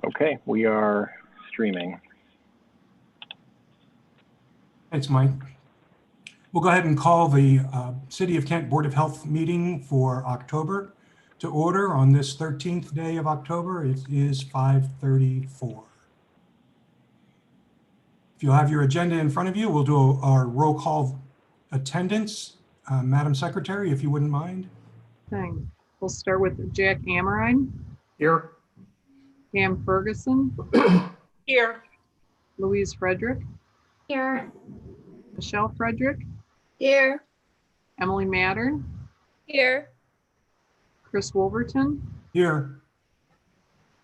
Okay, we are streaming. Thanks, Mike. We'll go ahead and call the City of Kent Board of Health meeting for October to order on this 13th day of October. It is 5:34. If you'll have your agenda in front of you, we'll do our roll call attendance. Madam Secretary, if you wouldn't mind. Thing. We'll start with Jack Amrine, Here. Pam Ferguson, Here. Louise Frederick, Here. Michelle Frederick, Here. Emily Mattern, Here. Chris Wolverton, Here.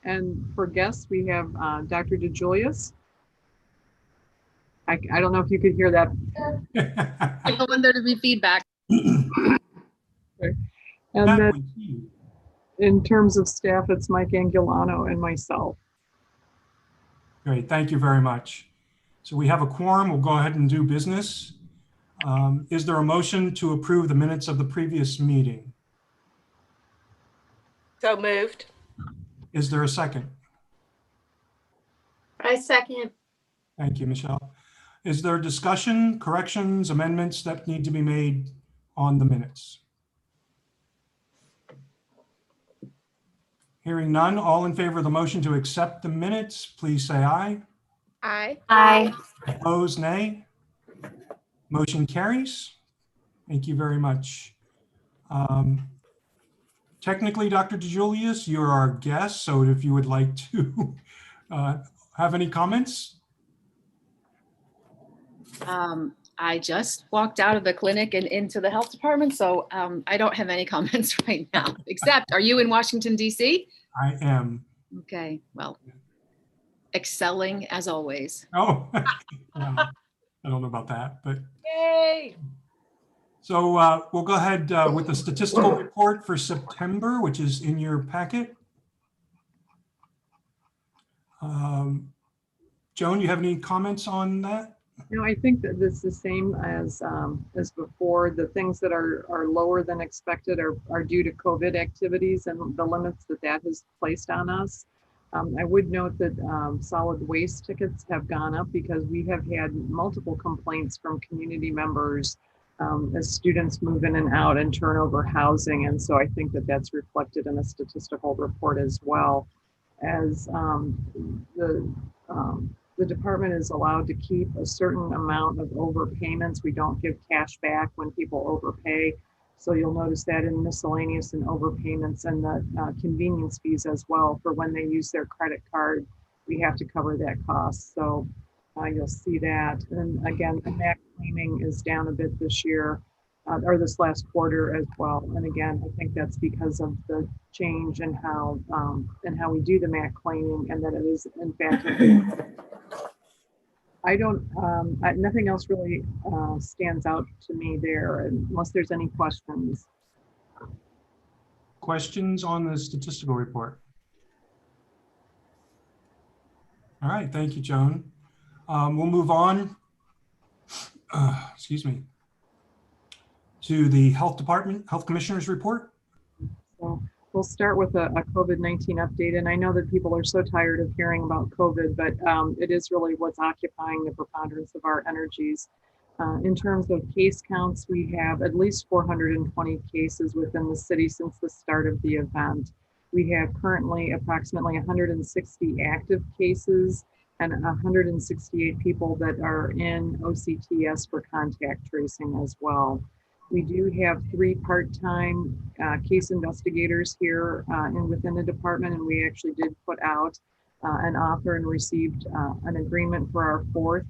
and for guests, we have Dr. DeJulius. I don't know if you could hear that. I don't want there to be feedback. And then in terms of staff, it's Mike Angulano and myself. Great, thank you very much. So we have a quorum. We'll go ahead and do business. Is there a motion to approve the minutes of the previous meeting? So moved. Is there a second? I second. Thank you, Michelle. Is there discussion, corrections, amendments that need to be made on the minutes? Hearing none, all in favor of the motion to accept the minutes, please say aye. Aye. Aye. Opposed, nay. Motion carries. Thank you very much. Technically, Dr. DeJulius, you're our guest, so if you would like to have any comments? I just walked out of the clinic and into the health department, so I don't have any comments right now, except, are you in Washington, D.C.? I am. Okay, well, excelling as always. Oh, yeah, I don't know about that, but. Yay. So we'll go ahead with the statistical report for September, which is in your packet. Joan, you have any comments on that? No, I think that it's the same as before. The things that are lower than expected are due to COVID activities and the limits that has placed on us. I would note that solid waste tickets have gone up because we have had multiple complaints from community members as students move in and out and turn over housing. And so I think that that's reflected in a statistical report as well. As the department is allowed to keep a certain amount of overpayments. We don't give cash back when people overpay. So you'll notice that in miscellaneous and overpayments and the convenience fees as well for when they use their credit card, we have to cover that cost. So you'll see that. And again, the MAC claiming is down a bit this year or this last quarter as well. And again, I think that's because of the change in how we do the MAC claiming and that it is in fact nothing else really stands out to me there unless there's any questions. Questions on the statistical report? All right, thank you, Joan. We'll move on, excuse me, to the Health Commissioner's report. So we'll start with a COVID-19 update. And I know that people are so tired of hearing about COVID, but it is really what's occupying the preponderance of our energies. In terms of case counts, we have at least 420 cases within the city since the start of the event. We have currently approximately 160 active cases and 168 people that are in OCTS for contact tracing as well. We do have 3 part-time case investigators here within the department, and we actually did put out an offer and received an agreement for our 4th.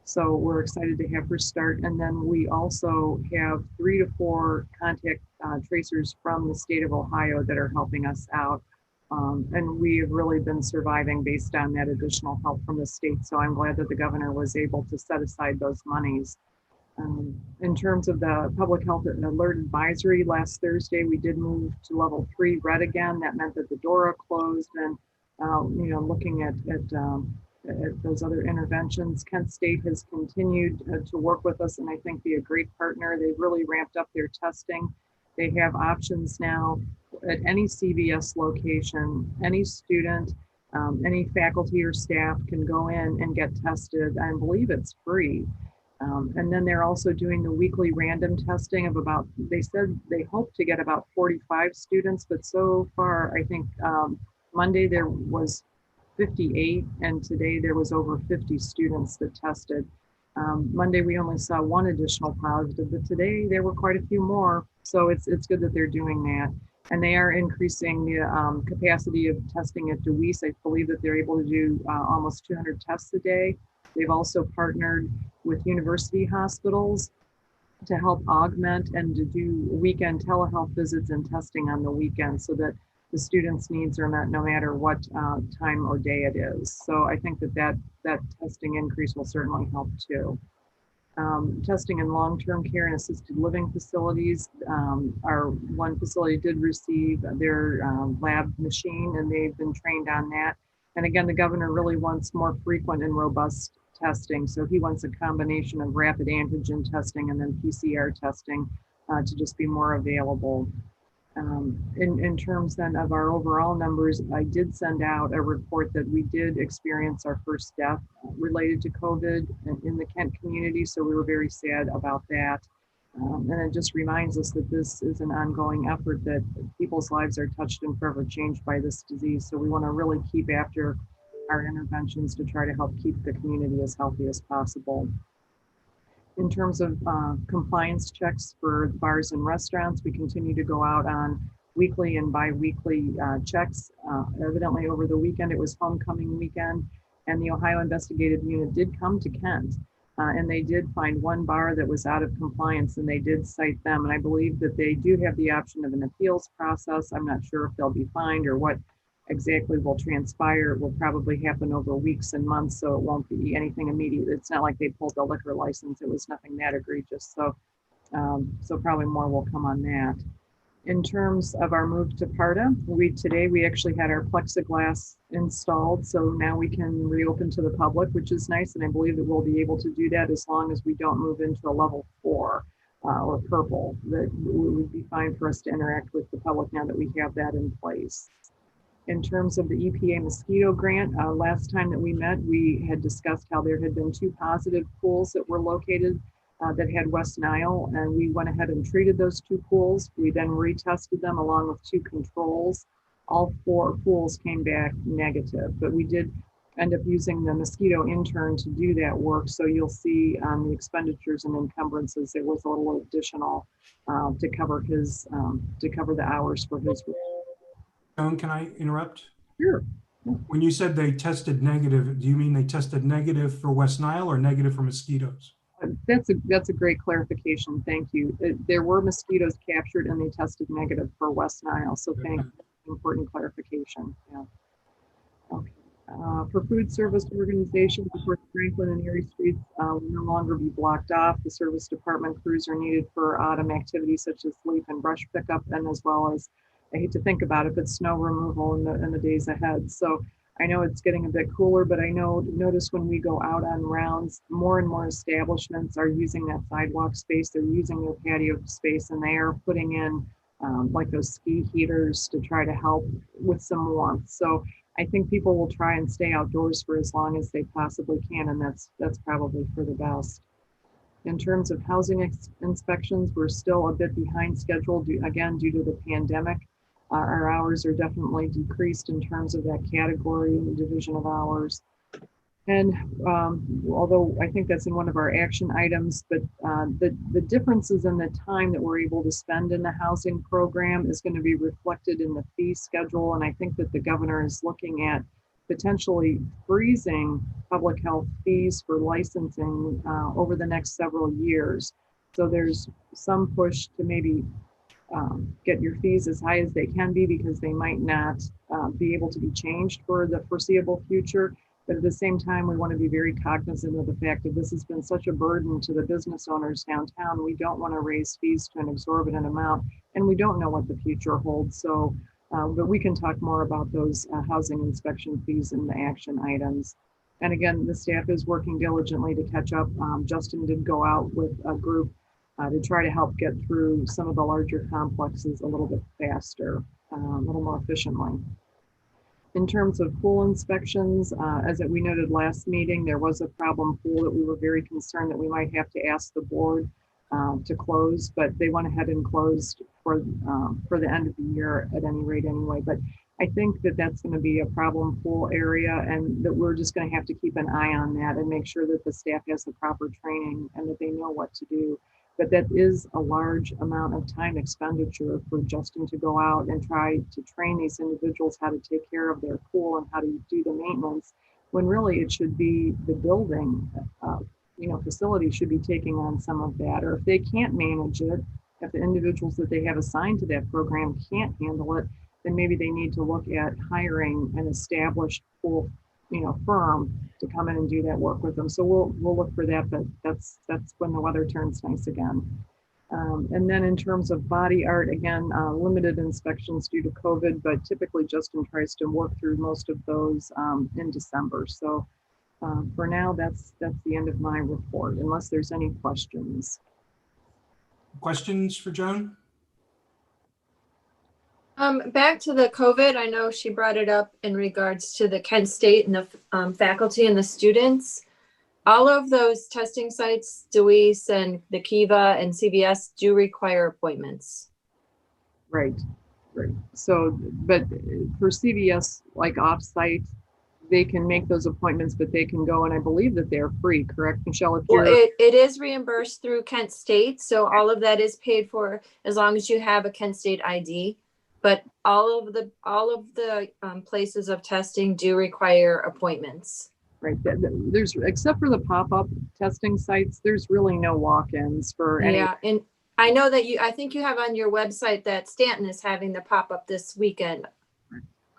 So we're excited to have her start. And then we also have 3 to 4 contact tracers from the state of Ohio that are helping us out. And we have really been surviving based on that additional help from the state. So I'm glad that the governor was able to set aside those monies. In terms of the public health alert advisory, last Thursday, we did move to level 3 red again. That meant that the DORA closed and, looking at those other interventions. Kent State has continued to work with us and I think be a great partner. They've really ramped up their testing. They have options now at any CVS location, any student Any faculty or staff can go in and get tested. I believe it's free. And then they're also doing the weekly random testing of about, they said they hope to get about 45 students, but so far, I think Monday there was 58 and today there was over 50 students that tested. Monday we only saw one additional positive, but today there were quite a few more. So it's good that they're doing that. And they are increasing the capacity of testing at DeWeese. I believe that they're able to do almost 200 tests a day. They've also partnered with university hospitals to help augment and to do weekend telehealth visits and testing on the weekend so that the students' needs are met no matter what time or day it is. So I think that testing increase will certainly help too. Testing in long-term care and assisted living facilities. Our one facility did receive their lab machine and they've been trained on that. And again, the governor really wants more frequent and robust testing. So he wants a combination of rapid antigen testing and then PCR testing to just be more available. In terms then of our overall numbers, I did send out a report that we did experience our first death related to COVID in the Kent community. So we were very sad about that. And it just reminds us that this is an ongoing effort, that people's lives are touched and forever changed by this disease. So we want to really keep after our interventions to try to help keep the community as healthy as possible. In terms of compliance checks for bars and restaurants, we continue to go out on weekly and bi-weekly checks. Evidently over the weekend, it was homecoming weekend, and the Ohio Investigative Unit did come to Kent, and they did find one bar that was out of compliance, and they did cite them. And I believe that they do have the option of an appeals process. I'm not sure if they'll be fined or what exactly will transpire. It will probably happen over weeks and months, so it won't be anything immediate. It's not like they pulled the liquor license. It was nothing that egregious. So probably more will come on that. In terms of our move to PARTA, today we actually had our plexiglass installed, so now we can reopen to the public, which is nice, and I believe that we'll be able to do that as long as we don't move into a level 4 or purple. That would be fine for us to interact with the public now that we have that in place. In terms of the EPA mosquito grant, last time that we met, we had discussed how there had been 2 positive pools that were located that had West Nile, and we went ahead and treated those 2 pools. We then retested them along with 2 controls. All 4 pools came back negative, but we did end up using the mosquito intern to do that work. So you'll see on the expenditures and encumbrances, there was a little additional to cover the hours for his work. Joan, can I interrupt? Sure. When you said they tested negative, do you mean they tested negative for West Nile or negative for mosquitoes? That's a great clarification. Thank you. There were mosquitoes captured and they tested negative for West Nile. So thank you. Important clarification. Yeah. Okay. For food service organizations, of course, Franklin and Erie Streets will no longer be blocked off. The service department crews are needed for autumn activities such as leaf and brush pickup, and as well as, I hate to think about it, but snow removal in the days ahead. So I know it's getting a bit cooler, but I notice when we go out on rounds, more and more establishments are using that sidewalk space. They're using their patio space, and they are putting in like those ski heaters to try to help with some warmth. So I think people will try and stay outdoors for as long as they possibly can, and that's probably for the best. In terms of housing inspections, we're still a bit behind schedule, due to the pandemic. Our hours are definitely decreased in terms of that category and the division of hours. And although I think that's in one of our action items, but the differences in the time that we're able to spend in the housing program is going to be reflected in the fee schedule. And I think that the governor is looking at potentially freezing public health fees for licensing over the next several years. So there's some push to maybe get your fees as high as they can be, because they might not be able to be changed for the foreseeable future. But at the same time, we want to be very cognizant of the fact that this has been such a burden to the business owners downtown. We don't want to raise fees to an exorbitant amount, and we don't know what the future holds. So, but we can talk more about those housing inspection fees in the action items. And again, the staff is working diligently to catch up. Justin did go out with a group to try to help get through some of the larger complexes a little bit faster, a little more efficiently. In terms of pool inspections, as we noted last meeting, there was a problem pool that we were very concerned that we might have to ask the board to close, but they went ahead and closed for the end of the year at any rate anyway. But I think that that's going to be a problem pool area, and that we're just going to have to keep an eye on that and make sure that the staff has the proper training and that they know what to do. But that is a large amount of time expenditure for Justin to go out and try to train these individuals how to take care of their pool and how to do the maintenance, when really it should be the building, facility should be taking on some of that. Or if they can't manage it, if the individuals that they have assigned to that program can't handle it, then maybe they need to look at hiring an established pool firm to come in and do that work with them. So we'll look for that, but that's when the weather turns nice again. And then in terms of body art, again, limited inspections due to COVID, but typically Justin tries to work through most of those in December. So for now, that's the end of my report, unless there's any questions. Questions for Joan? Back to the COVID, I know she brought it up in regards to the Kent State and the faculty and the students. All of those testing sites, Dewey's and the Kiva and CVS, do require appointments. Right. So, but for CVS, like off-site, they can make those appointments, but they can go, and I believe that they're free, correct, Michelle? If Well, you're it is reimbursed through Kent State, so all of that is paid for as long as you have a Kent State ID. But all of the places of testing do require appointments. right, there's, except for the pop-up testing sites, there's really no walk-ins for any. Yeah, and I know that I think you have on your website that Stanton is having the pop-up this weekend.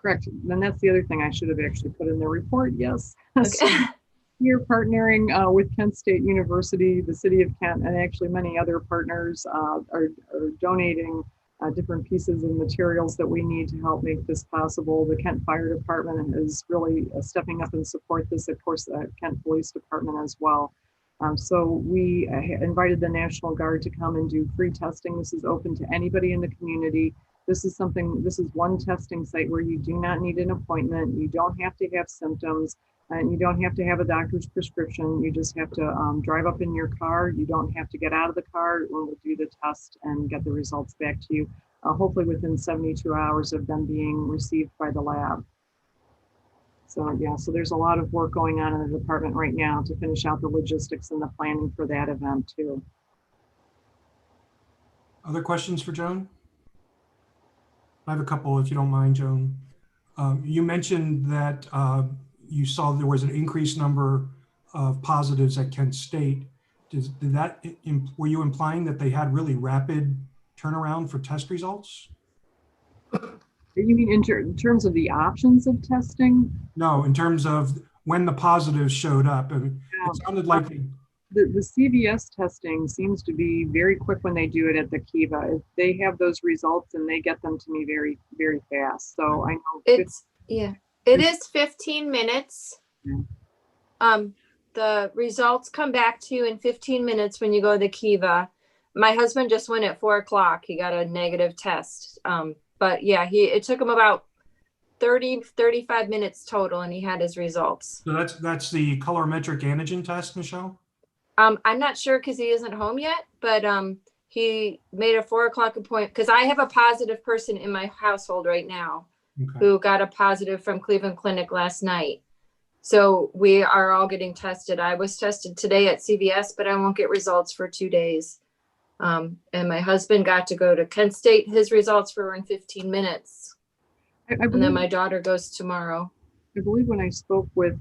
Correct. Then that's the other thing I should have actually put in the report. Yes. Okay. So we're partnering with Kent State University, the City of Kent, and actually many other partners are donating different pieces of materials that we need to help make this possible. The Kent Fire Department is really stepping up and support this. Of course, the Kent Police Department as well. So we invited the National Guard to come and do free testing. This is open to anybody in the community. This is one testing site where you do not need an appointment. You don't have to have symptoms, and you don't have to have a doctor's prescription. You just have to drive up in your car. You don't have to get out of the car when we'll do the test and get the results back to you, hopefully within 72 hours of them being received by the lab. So yeah, so there's a lot of work going on in the department right now to finish out the logistics and the planning for that event too. Other questions for Joan? I have a couple, if you don't mind, Joan. You mentioned that you saw there was an increased number of positives at Kent State. Were you implying that they had really rapid turnaround for test results? You mean in terms of the options of testing? No, in terms of when the positives showed up. I mean, it sounded like the CVS testing seems to be very quick when they do it at the Kiva. If they have those results, and they get them to me very, very fast. So I know It is 15 minutes. Yeah. The results come back to you in 15 minutes when you go to the Kiva. My husband just went at 4 o'clock. He got a negative test. But yeah, it took him about 35 minutes total, and he had his results. so that's the colorimetric antigen test, Michelle? I'm not sure because he isn't home yet, but he made a 4 o'clock appointment because I have a positive person in my household right now Okay. who got a positive from Cleveland Clinic last night. So we are all getting tested. I was tested today at CVS, but I won't get results for 2 days. And my husband got to go to Kent State. His results were in 15 minutes. And then my daughter goes tomorrow. I believe when I spoke with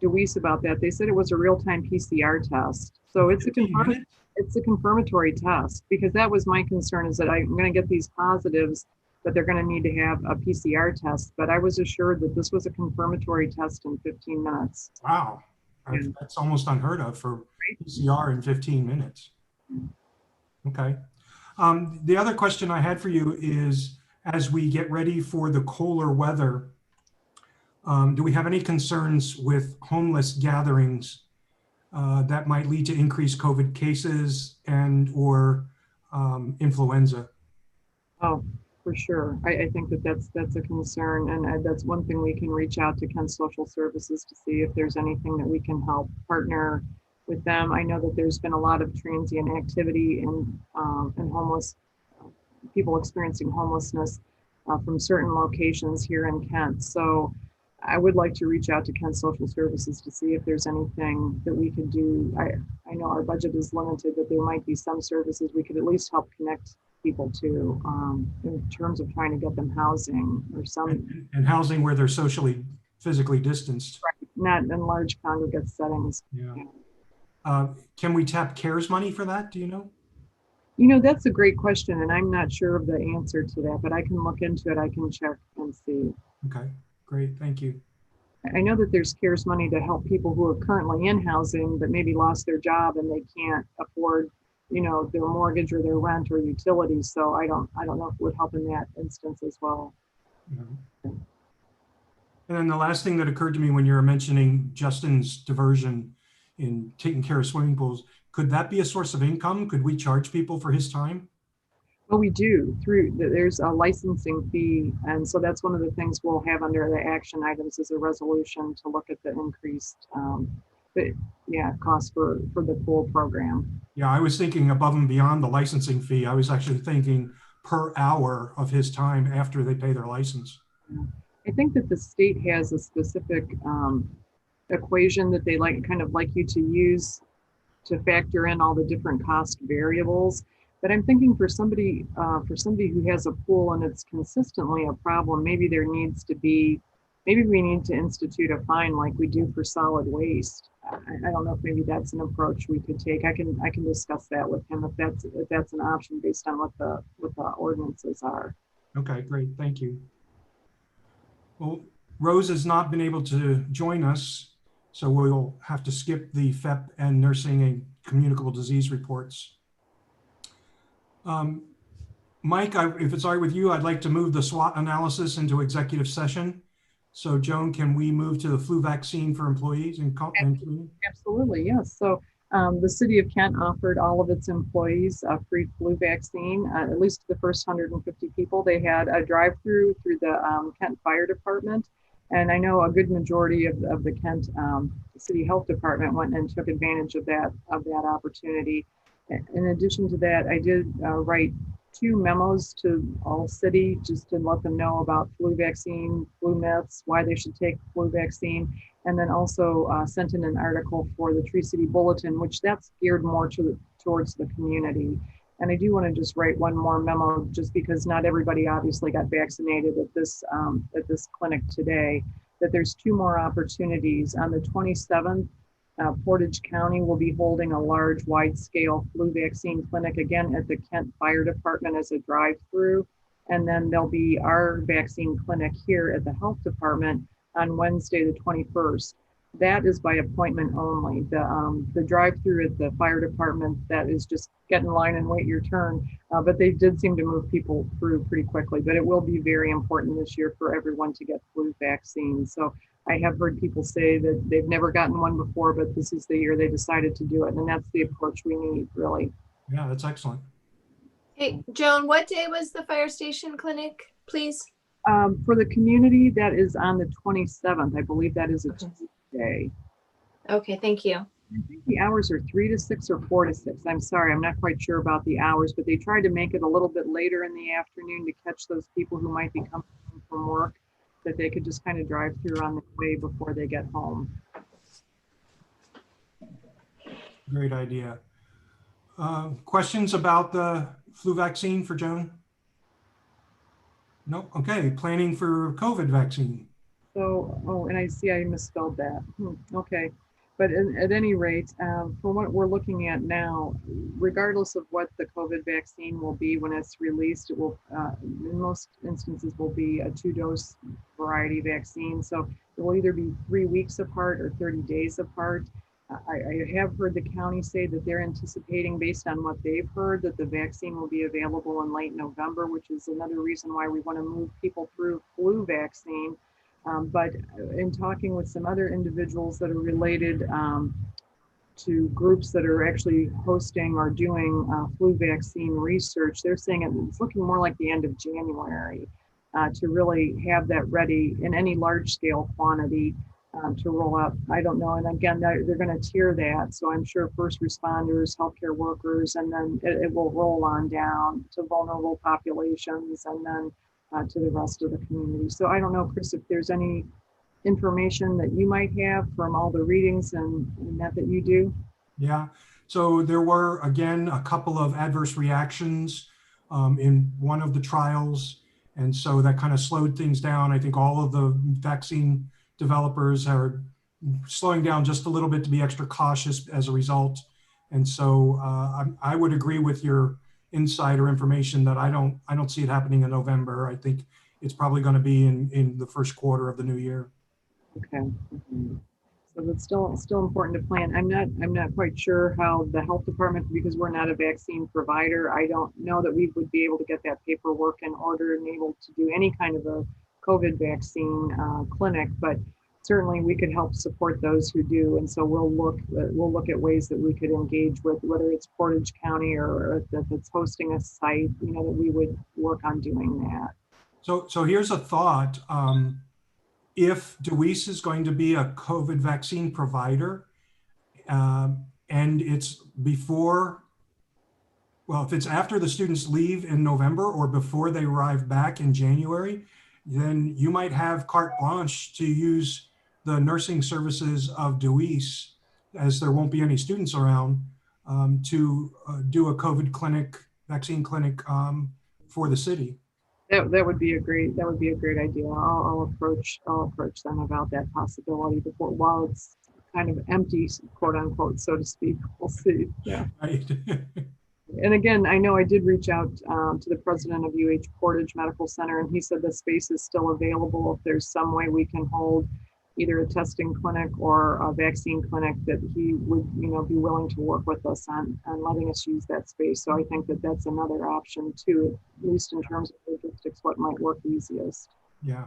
Deweese about that, they said it was a real-time PCR test. So it's a confirmatory test, because that was my concern, is that I'm going to get these positives, but they're going to need to have a PCR test. But I was assured that this was a confirmatory test in 15 minutes. Wow. That's almost unheard of for PCR in 15 minutes. Okay. The other question I had for you is, as we get ready for the colder weather, do we have any concerns with homeless gatherings that might lead to increased COVID cases and or influenza? Oh, For sure. I think that that's a concern, and that's one thing we can reach out to Kent Social Services to see if there's anything that we can help partner with them. I know that there's been a lot of transient activity and homeless people experiencing homelessness from certain locations here in Kent. So I would like to reach out to Kent Social Services to see if there's anything that we could do. I know our budget is limited, but there might be some services we could at least help connect people to in terms of trying to get them housing or some, And housing where they're socially, physically distanced. not in large congregate settings. Yeah. Can we tap CARES money for that? Do you know? You know, that's a great question, and I'm not sure of the answer to that, but I can look into it. I can check and see. Okay, great. Thank you. I know that there's CARES money to help people who are currently in housing, but maybe lost their job and they can't afford, you know, their mortgage or their rent or utilities. So I don't know if it would help in that instance as well. Yeah. And then the last thing that occurred to me when you were mentioning Justin's diversion in taking care of swimming pools, could that be a source of income? Could we charge people for his time? Well, we do there's a licensing fee. And so that's one of the things we'll have under the action items is a resolution to look at the increased cost for the pool program. Yeah, I was thinking above and beyond the licensing fee. I was actually thinking per hour of his time after they pay their license. I think that the state has a specific equation that they like you to use to factor in all the different cost variables. But I'm thinking for somebody who has a pool and it's consistently a problem, maybe we need to institute a fine like we do for solid waste. I don't know if maybe that's an approach we could take. I can discuss that with him if that's an option based on what the ordinances are. Okay, great. Thank you. Well, Rose has not been able to join us, so we'll have to skip the FEP and nursing and communicable disease reports. Mike, if it's all right with you, I'd like to move the SWOT analysis into executive session. So Joan, can we move to the flu vaccine for employees and community? Absolutely, yes. So the city of Kent offered all of its employees a free flu vaccine, at least the first 150 people. They had a drive-through through the Kent Fire Department. And I know a good majority of the Kent City Health Department went and took advantage of that opportunity. In addition to that, I did write 2 memos to all city just to let them know about flu vaccine, flu myths, why they should take flu vaccine, and then also sent in an article for the Tree City Bulletin, which that's geared more towards the community. And I do want to just write one more memo just because not everybody obviously got vaccinated at this clinic today, that there's 2 more opportunities. On the 27th, Portage County will be holding a large wide-scale flu vaccine clinic again at the Kent Fire Department as a drive-through. And then there'll be our vaccine clinic here at the Health Department on Wednesday, the 21st. That is by appointment only. The drive-through at the fire department, that is just get in line and wait your turn. But they did seem to move people through pretty quickly. But it will be very important this year for everyone to get flu vaccines. So I have heard people say that they've never gotten one before, but this is the year they decided to do it. And that's the approach we need, really. Yeah, that's excellent. Hey, Joan, what day was the fire station clinic, please? For the community, that is on the 27th. I believe that is a Tuesday. Okay, thank you. I think the hours are 3 to 6 or 4 to 6. I'm sorry, I'm not quite sure about the hours, but they tried to make it a little bit later in the afternoon to catch those people who might be coming home from work, that they could just kind of drive through on the way before they get home. Great idea. Questions about the flu vaccine for Joan? No? Okay, planning for COVID vaccine. So, and I see I misspelled that. Okay. But at any rate, from what we're looking at now, regardless of what the COVID vaccine will be when it's released, it will, in most instances, will be a 2-dose variety vaccine. So it will either be 3 weeks apart or 30 days apart. I have heard the county say that they're anticipating, based on what they've heard, that the vaccine will be available in late November, which is another reason why we want to move people through flu vaccine. But in talking with some other individuals that are related to groups that are actually hosting or doing flu vaccine research, they're saying it's looking more like the end of January to really have that ready in any large scale quantity to roll out. I don't know. And again, they're going to tier that. So I'm sure first responders, healthcare workers, and then it will roll on down to vulnerable populations and then to the rest of the community. So I don't know, Chris, if there's any information that you might have from all the readings and that you do. Yeah, so there were, again, a couple of adverse reactions in one of the trials. And so that kind of slowed things down. I think all of the vaccine developers are slowing down just a little bit to be extra cautious as a result. And so I would agree with your insider information that I don't see it happening in November. I think it's probably going to be in the first quarter of the new year. Okay. So it's still important to plan. I'm not quite sure how the health department, because we're not a vaccine provider, I don't know that we would be able to get that paperwork in order and able to do any kind of a COVID vaccine clinic, but certainly we could help support those who do. And so we'll look at ways that we could engage with, whether it's Portage County or if it's hosting a site, that we would work on doing that. So here's a thought. If DeWeese is going to be a COVID vaccine provider, and it's if it's after the students leave in November or before they arrive back in January, then you might have carte blanche to use the nursing services of DeWeese, as there won't be any students around, to do a COVID clinic, vaccine clinic for the city. That would be a great idea. I'll approach them about that possibility while it's kind of empty, quote unquote, so to speak. We'll see. Yeah. Right. And again, I know I did reach out to the president of UH Portage Medical Center, and he said the space is still available. If there's some way we can hold either a testing clinic or a vaccine clinic, that he would, be willing to work with us on letting us use that space. So I think that that's another option too, at least in terms of logistics, what might work easiest. Yeah,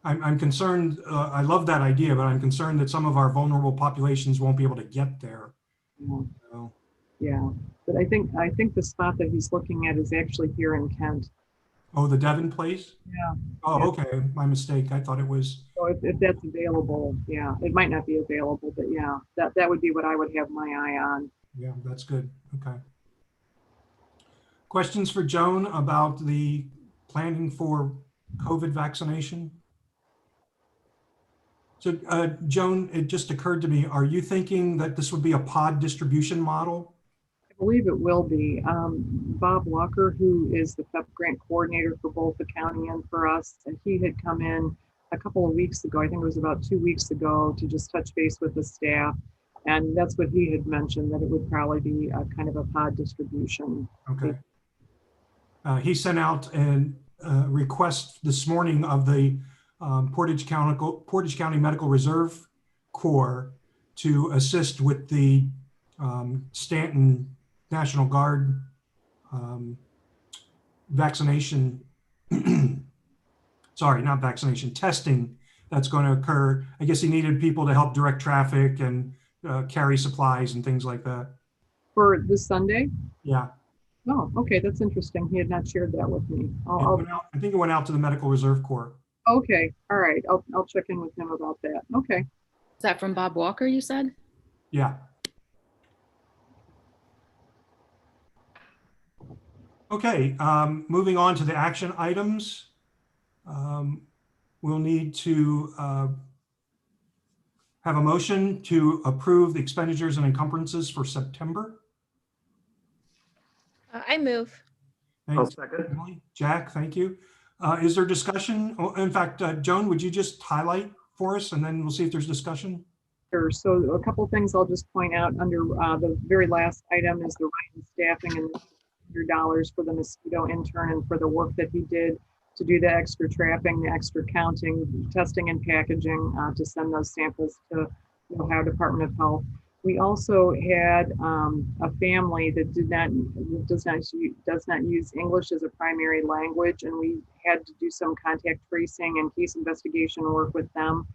I'm concerned. I love that idea, but I'm concerned that some of our vulnerable populations won't be able to get there. Yeah. So. Yeah, but I think the spot that he's looking at is actually here in Kent. Oh, the Devon place? Yeah. Oh, Yeah. Okay. My mistake. I thought it was. So if that's available, yeah, it might not be available, but yeah, that would be what I would have my eye on. Yeah, that's good. Okay. Questions for Joan about the planning for COVID vaccination? So Joan, it just occurred to me, are you thinking that this would be a pod distribution model? I believe it will be. Bob Walker, who is the FEP grant coordinator for both the county and for us, and he had come in a couple of weeks ago, I think it was about 2 weeks ago, to just touch base with the staff. And that's what he had mentioned, that it would probably be a kind of a pod distribution. Okay. He sent out a request this morning of the Portage County Medical Reserve Corps to assist with the Stanton National Guard vaccination, sorry, not vaccination, testing that's going to occur. I guess he needed people to help direct traffic and carry supplies and things like that. For this Sunday? Yeah. Oh, okay, that's interesting. He had not shared that with me. I think it went out to the Medical Reserve Corps. Okay, all right. I'll check in with him about that. Okay. Is that from Bob Walker, you said? Yeah. Okay, moving on to the action items. We'll need to have a motion to approve the expenditures and encumbrances for September. I move. Thanks, second. Emily. Jack, thank you. Is there discussion? Oh, in fact, Joan, would you just highlight for us and then we'll see if there's discussion? Sure. So a couple of things I'll just point out under the very last item is the Ryan staffing and $100 for the mosquito intern and for the work that he did to do the extra trapping, the extra counting, testing and packaging to send those samples to the Ohio Department of Health. We also had a family that does not use English as a primary language, and we had to do some contact tracing and case investigation work with them.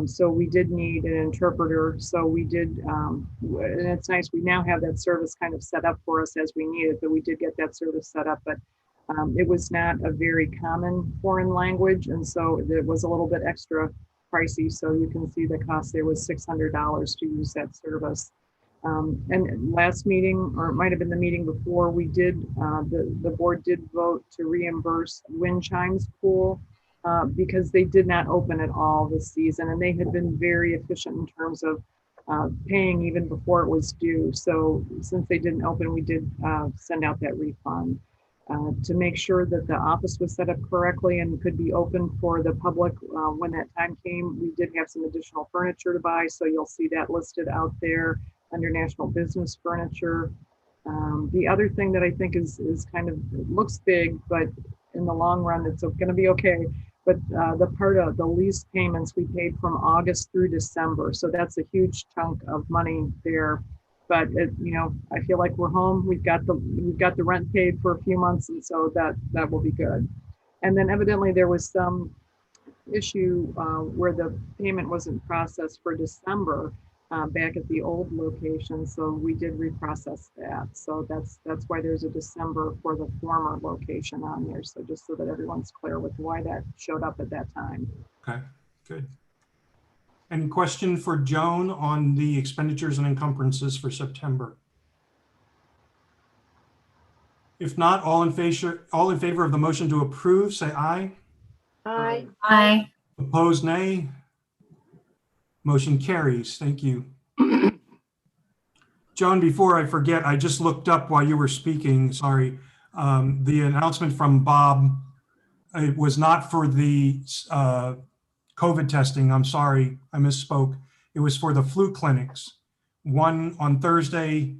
So we did need an interpreter. So we did, and it's nice, we now have that service kind of set up for us as we need it, but we did get that service set up. But it was not a very common foreign language, and so it was a little bit extra pricey. So you can see the cost there was $600 to use that service. And last meeting, or it might have been the meeting before, we did, the board did vote to reimburse Wind Chimes Pool because they did not open at all this season, and they had been very efficient in terms of paying even before it was due. So since they didn't open, we did send out that refund to make sure that the office was set up correctly and could be open for the public when that time came. We did have some additional furniture to buy, so you'll see that listed out there under National Business Furniture. The other thing that I think is kind of, it looks big, but in the long run, it's going to be okay. But the part of the lease payments we paid from August through December. So that's a huge chunk of money there. But I feel like we're home. We've got the rent paid for a few months, and so that will be good. And then evidently there was some issue where the payment wasn't processed for December back at the old location. So we did reprocess that. So that's why there's a December for the former location on there. So just so that everyone's clear with why that showed up at that time. Okay, good. Any question for Joan on the expenditures and encumbrances for September? If not, all in favor of the motion to approve, say aye. Aye. Aye. Opposed, nay. Motion carries. Thank you. Joan, before I forget, I just looked up while you were speaking, sorry. The announcement from Bob, it was not for the COVID testing. I'm sorry, I misspoke. It was for the flu clinics. One on Thursday,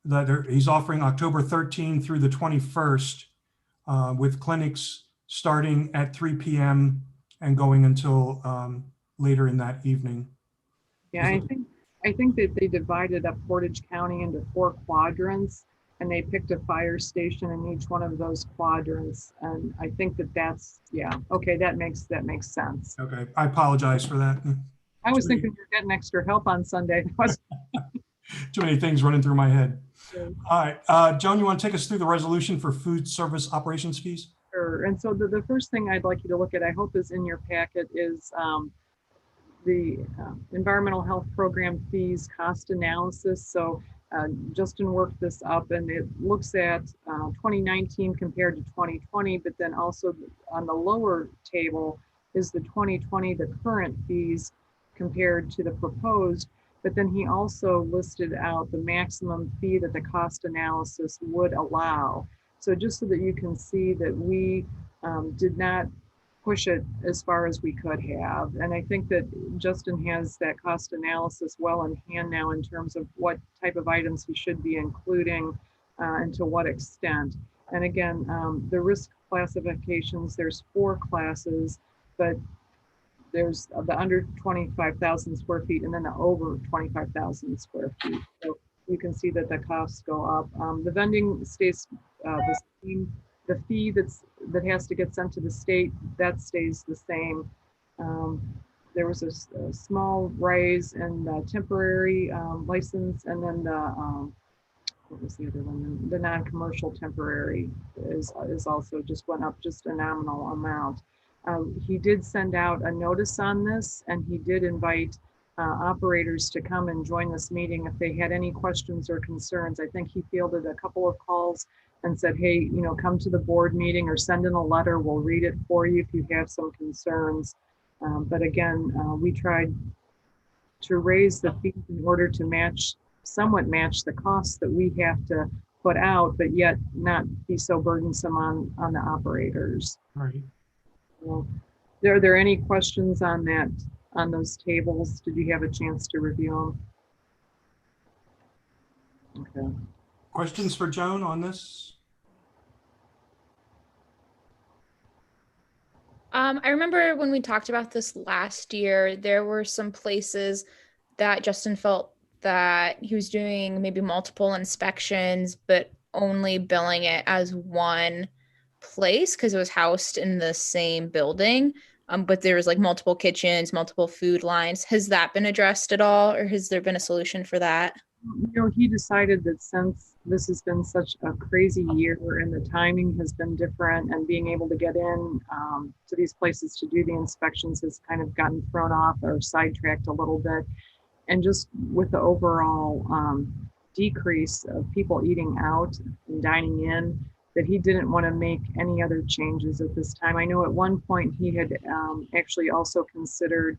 that he's offering October 13 through the 21st with clinics starting at 3 p.m. and going until later in that evening. Yeah, I think that they divided up Portage County into 4 quadrants, and they picked a fire station in each one of those quadrants. And I think that's, yeah, okay, that makes sense. Okay, I apologize for that. I was thinking you're getting extra help on Sunday. Too many things running through my head. All right, Joan, you want to take us through the resolution for food service operations fees? Sure. And so the first thing I'd like you to look at, I hope is in your packet, is the environmental health program fees cost analysis. So Justin worked this up, and it looks at 2019 compared to 2020, but then also on the lower table is the 2020, the current fees compared to the proposed. But then he also listed out the maximum fee that the cost analysis would allow. So just so that you can see that we did not push it as far as we could have. And I think that Justin has that cost analysis well in hand now in terms of what type of items we should be including and to what extent. And again, the risk classifications, there's 4 classes, but there's the under 25,000 square feet and then the over 25,000 square feet. So you can see that the costs go up. The vending stays the same. The fee that has to get sent to the state, that stays the same. There was a small raise in the temporary license, and then the what was the other one? The non-commercial temporary is also just went up just a nominal amount. He did send out a notice on this, and he did invite operators to come and join this meeting if they had any questions or concerns. I think he fielded a couple of calls and said, hey, come to the board meeting or send in a letter. We'll read it for you if you have some concerns. But again, we tried to raise the fees in order to somewhat match the costs that we have to put out, but yet not be so burdensome on the operators. Right. Well, are there any questions on those tables? Did you have a chance to review them? Okay. Questions for Joan on this? I remember when we talked about this last year, there were some places that Justin felt that he was doing maybe multiple inspections, but only billing it as one place because it was housed in the same building. but there was like multiple kitchens, multiple food lines. Has that been addressed at all, or has there been a solution for that? He decided that since this has been such a crazy year and the timing has been different and being able to get in to these places to do the inspections has kind of gotten thrown off or sidetracked a little bit. And just with the overall decrease of people eating out and dining in, that he didn't want to make any other changes at this time. I know at one point he had actually also considered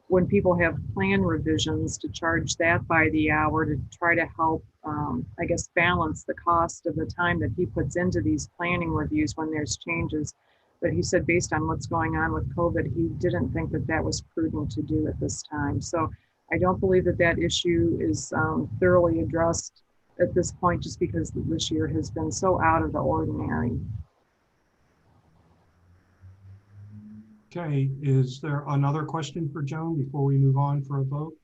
when people have plan revisions to charge that by the hour to try to help, I guess, balance the cost of the time that he puts into these planning reviews when there's changes. But he said based on what's going on with COVID, he didn't think that that was prudent to do at this time. So I don't believe that that issue is thoroughly addressed at this point, just because this year has been so out of the ordinary. Okay, is there another question for Joan before we move on for a vote?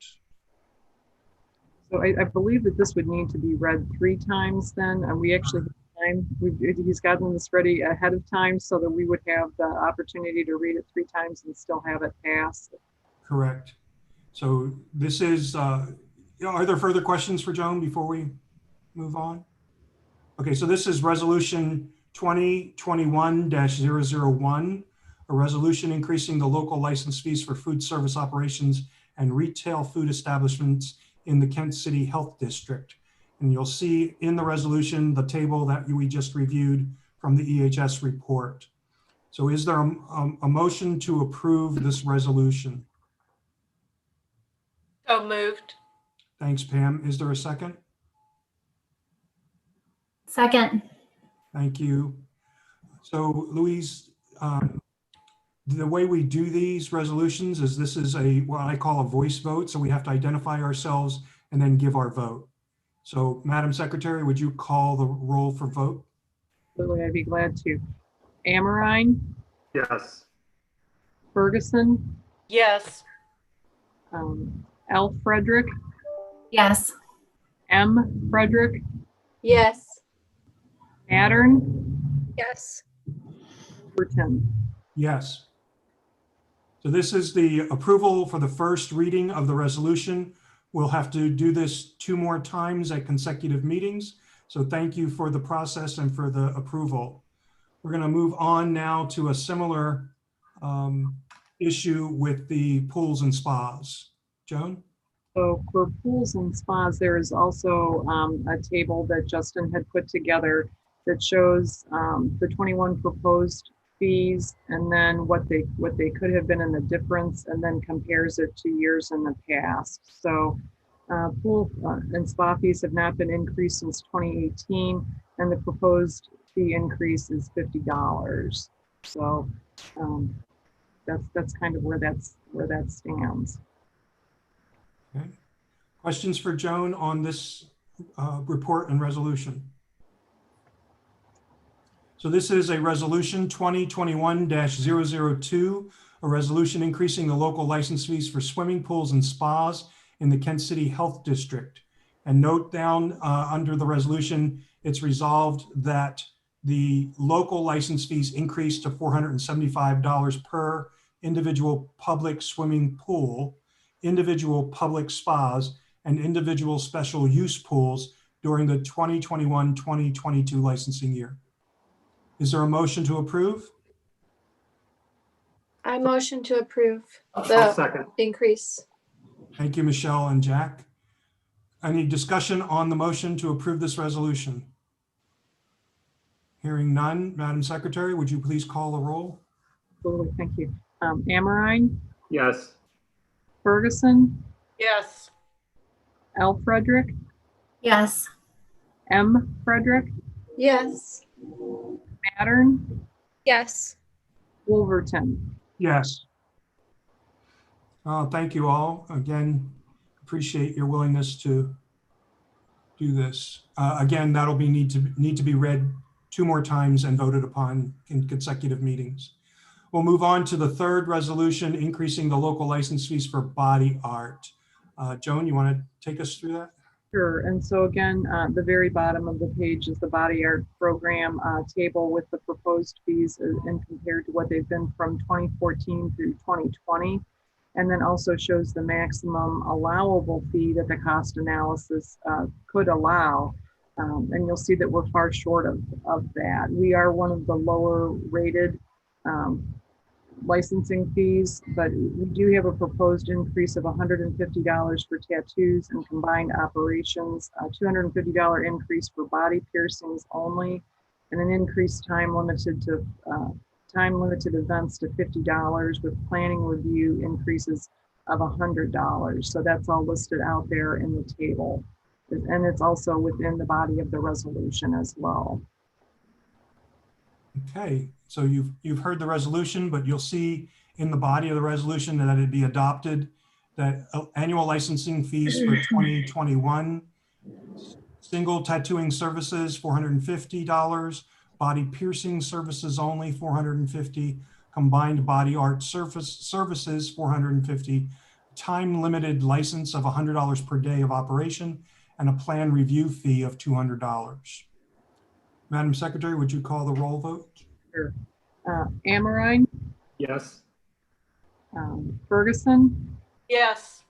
So I believe that this would need to be read 3 times then, and we actually have time. He's gotten this ready ahead of time so that we would have the opportunity to read it 3 times and still have it pass. Correct. So this is, are there further questions for Joan before we move on? Okay, so this is resolution 2021-001, a resolution increasing the local license fees for food service operations and retail food establishments in the Kent City Health District. And you'll see in the resolution the table that we just reviewed from the EHS report. So is there a motion to approve this resolution? So moved. Thanks, Pam. Is there a second? Second. Thank you. So Louise, the way we do these resolutions is this is what I call a voice vote. So we have to identify ourselves and then give our vote. So Madam Secretary, would you call the roll for vote? Absolutely, I'd be glad to. Amorine, Yes. Ferguson, Yes. L. Frederick, Yes. M. Frederick, Yes. Mattern, Yes. Overton. Yes. So this is the approval for the first reading of the resolution. We'll have to do this 2 more times at consecutive meetings. So thank you for the process and for the approval. We're going to move on now to a similar issue with the pools and spas. Joan? So for pools and spas, there is also a table that Justin had put together that shows the 21 proposed fees and then what they could have been in the difference, and then compares it to years in the past. So pool and spa fees have not been increased since 2018, and the proposed fee increase is $50. So that's kind of where that stands. Okay. Questions for Joan on this report and resolution? So this is a resolution 2021-002, a resolution increasing the local license fees for swimming pools and spas in the Kent City Health District. And note down under the resolution, it's resolved that the local license fees increase to $475 per individual public swimming pool, individual public spas, and individual special use pools during the 2021-2022 licensing year. Is there a motion to approve? I motion to approve I'll the second. increase. Thank you, Michelle and Jack. Any discussion on the motion to approve this resolution? Hearing none, Madam Secretary, would you please call the roll? Absolutely, thank you. Amorine, Yes. Ferguson, Yes. L. Frederick, Yes. M. Frederick, Yes. Mattern, Yes. Wolverton. Yes. Thank you all. Again, appreciate your willingness to do this. Again, that'll need to be read 2 more times and voted upon in consecutive meetings. We'll move on to the third resolution, increasing the local license fees for body art. Joan, you want to take us through that? Sure. And so again, the very bottom of the page is the body art program table with the proposed fees and compared to what they've been from 2014 through 2020. And then also shows the maximum allowable fee that the cost analysis could allow. And you'll see that we're far short of that. We are one of the lower rated licensing fees, but we do have a proposed increase of $150 for tattoos and combined operations, a $250 increase for body piercings only, and an increased time limited events to $50 with planning review increases of $100. So that's all listed out there in the table. And it's also within the body of the resolution as well. Okay, so you've heard the resolution, but you'll see in the body of the resolution that it be adopted that annual licensing fees for 2021, single tattooing services, $450, body piercing services only, $450, combined body art services, $450, time limited license of $100 per day of operation, and a plan review fee of $200. Madam Secretary, would you call the roll vote? Sure. Amorine, Yes. Ferguson, Yes.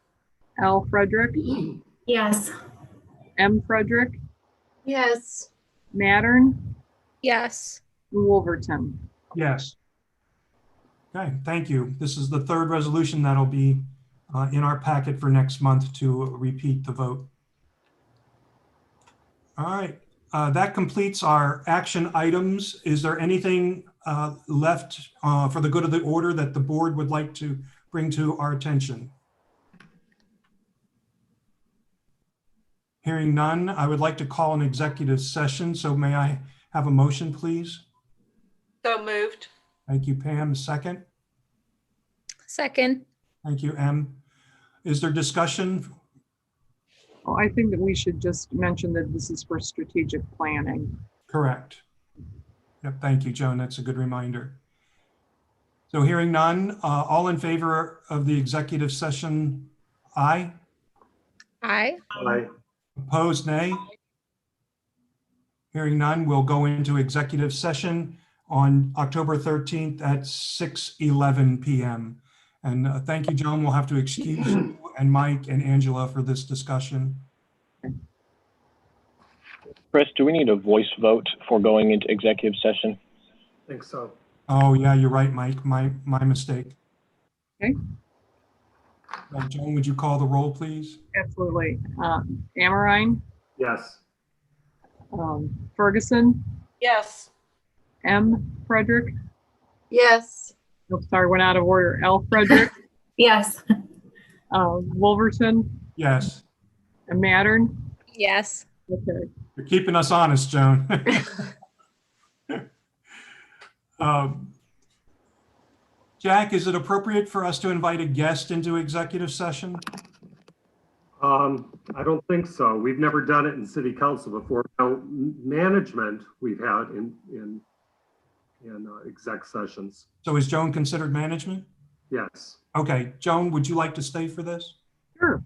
L. Frederick, Yes. M. Frederick, Yes. Mattern, Yes. and Wolverton. Yes. Okay, thank you. This is the third resolution that'll be in our packet for next month to repeat the vote. All right, that completes our action items. Is there anything left for the good of the order that the board would like to bring to our attention? Hearing none, I would like to call an executive session. So may I have a motion, please? So moved. Thank you, Pam. Second. Second. Thank you, Em. Is there discussion? Oh, I think that we should just mention that this is for strategic planning. Correct. Yep, thank you, Joan. That's a good reminder. So hearing none, all in favor of the executive session, aye. Aye. Aye. Opposed, nay. Hearing none, we'll go into executive session on October 13th at 6:11 p.m. And thank you, Joan. We'll have to excuse you and Mike and Angela for this discussion. Chris, do we need a voice vote for going into executive session? I think so. Oh, yeah, you're right, Mike. My mistake. Okay. Joan, would you call the roll, please? Absolutely. Amorine, Yes. Ferguson, Yes. M. Frederick. Yes. Oh, sorry, went out of order. L. Frederick, Yes. Wolverton, Yes. and Mattern. Yes. Okay. You're keeping us honest, Joan. Jack, is it appropriate for us to invite a guest into executive session? I don't think so. We've never done it in city council before. Now, management we've had in exec sessions. So is Joan considered management? Yes. Okay, Joan, would you like to stay for this? Sure.